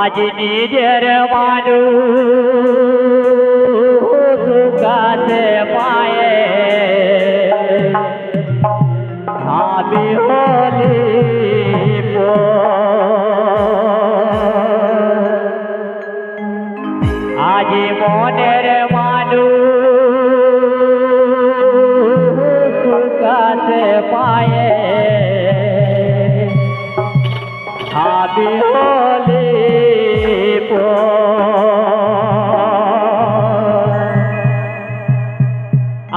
আজ নিজের মানুষ কাছে পায়ে আমি হলি আজ মনের মানুষ কাছে পায়ে আমি হলি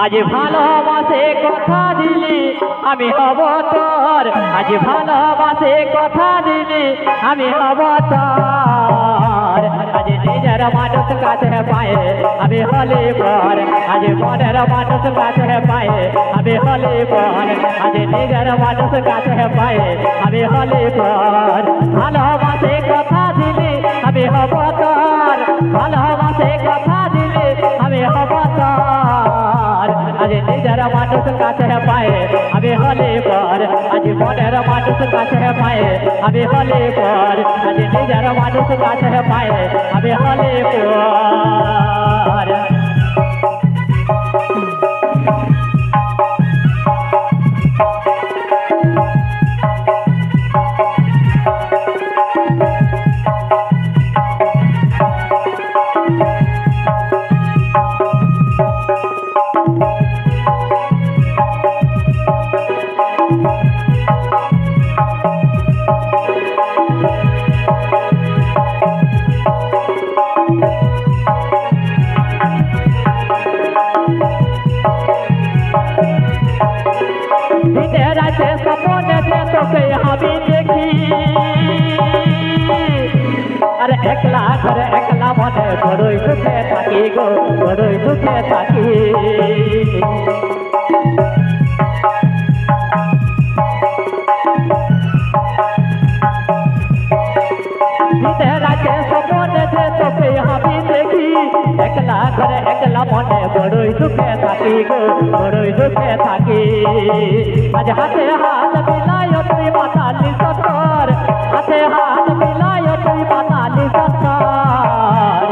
আজ ভালোবাসে কথা দিলি আমি হব তোর আজ ভালোবাসে কথা দিলি আমি হব তোর আজ নিজের মানুষ কাছে পায়ে আমি হলি পর আজ মনের মানুষ কাছে পায়ে আমি হলি পর আজ নিজের মানুষ কাছে পায়ে আমি হলি পর ভালোবাসে কথা দিলি আমি হব তোর ভালোবাসে কথা দিলি আমি হব তোর আজ নিজের মানুষ কাছে পায়ে আমি হলি পর আজ মনের মানুষ কাছে পায়ে আমি হলি পর আজ নিজের মানুষ কাছে পায়ে আমি হলি পর তোকে আমি দেখি আরে একলা ঘরে একলা মনে বড়ই দুঃখে থাকি গো বড়ই দুঃখে থাকি রাতে সপনে যে তোকে আমি দেখি একলা ঘরে একলা মনে বড়ই দুঃখে থাকি গো বড়ই দুঃখে থাকি আজ হাতে হাত মিলায় তুই মাতালি সত্তর হাতে হাত মিলায় তুই মাতালি সত্তর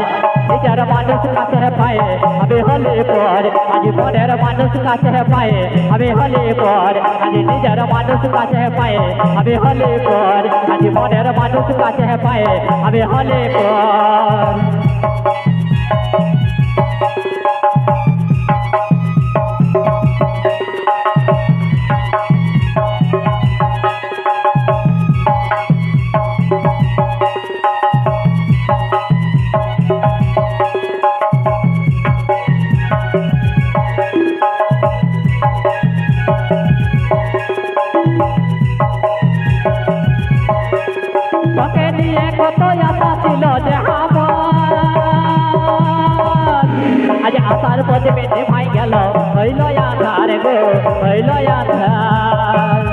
নিজের মানুষ কাছে পায়ে আমি হলি পর আজ মনের মানুষ কাছে পায়ে আমি হলি পর আজ নিজের মানুষ কাছে পায়ে আমি হলি পর আজ মনের মানুষ কাছে পায়ে আমি হলি পর তোকে নিয়ে কত আশা ছিল যে আমার আজ আশার পথে বেঁধে ভাই গেল হইল আধার গো হইল আধার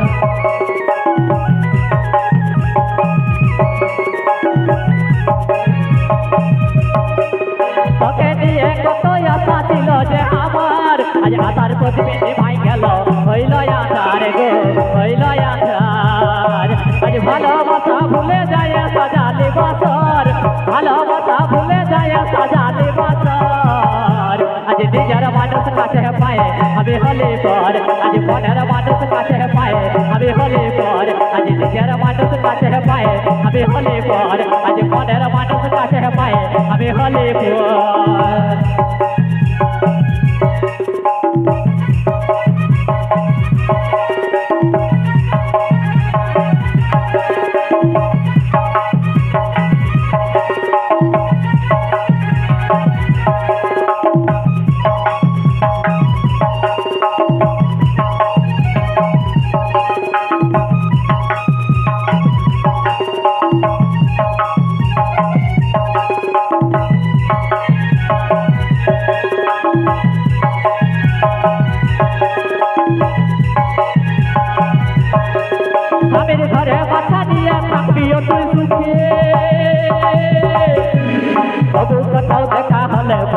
তোকে নিয়ে কত আশা ছিল যে আমার আজ আশার পথে বেঁধে ভাই গেল হইল আধার গো হইল আধার আজ ভালোবাসা ভুলে যায় সাজালি বছর ভালোবাসা ভুলে যায় সাজালি বছর আজ নিজের মানুষ কাছে পায়ে আমি হলি পর আজ মনের মানুষ কাছে পায়ে আমি হলি পর আজ নিজের মানুষ কাছে পায়ে আমি হলি পর আজ মনের মানুষ কাছে পায়ে আমি হলি পর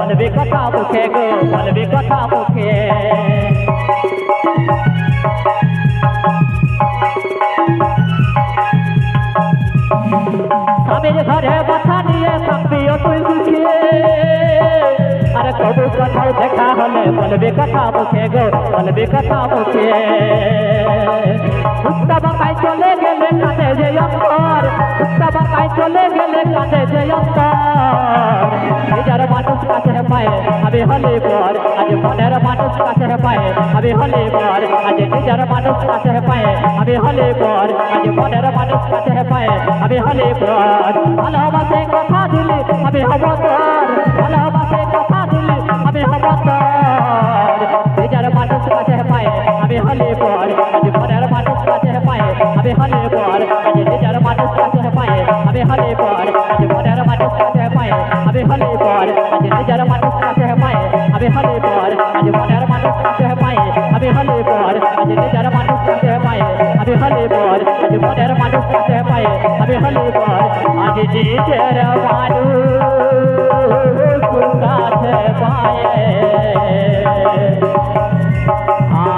বলবি কথা মুখে গো বলবি কথা মুখে স্বামীর ঘরে বাছা দেখা হলে বলবে কথা মুখে গো বলবে কথা মুখে কুত্তা বাঁকায় চলে গেলে কাঁদে যে অন্তর কুত্তা বাঁকায় চলে গেলে কাঁদে যে অন্তর নিজের মানুষ কাছে পায়ে আমি হলে পর আজ মনের মানুষ কাছে পায়ে আমি হলে পর আজ নিজের মানুষ কাছে পায়ে আমি হলে পর আজ মনের মানুষ কাছে পায়ে আমি হলে পর ভালোবাসে কথা দিলি আমি হব তোর ভালোবাসে কথা দিলি আমি হব তোর নিজের মানুষ কাছে পায়ে আমি হলে পর আজ মনের মানুষ কাছে পায়ে আমি হলে পর আজ নিজের মানুষ কাছে পায়ে আমি হলে পর আজ মনের মানুষ কাছে পায়ে আমি হলে পর আজ নিজের মানুষ কাছে পায়ে আমি হলে পর আজ মনের মানুষ কাছে পায়ে আমি হলে পর আজ নিজের মানুষ কাছে পায়ে আমি হলে পর আজ মনের মানুষ কাছে পায়ে আমি হলে পর আজ নিজের মানুষ কাছে পায়ে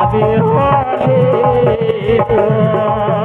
আমি হলে পর